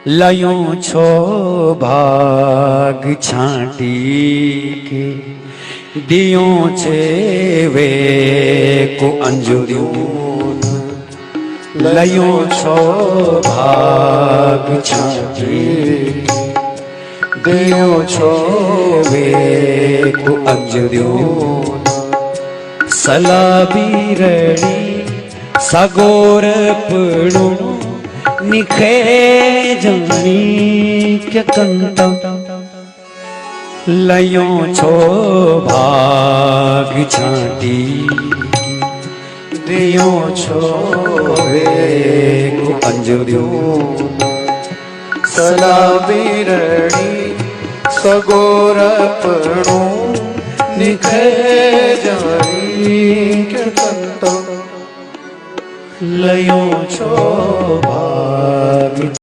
लयो छो भाग छाटी के दियो छे वे को अंजुरियों लयो छो भाग छाटी दियो छो वे को अंजुरियों सलाबी रड़ी सगोर पड़ो निखे जानी के कंत लयो छो भाग छाटी दियो छो वे को अंजुरियों सलाबी रड़ी सगोर पड़ो निखे जानी के कंत लयो छो भाग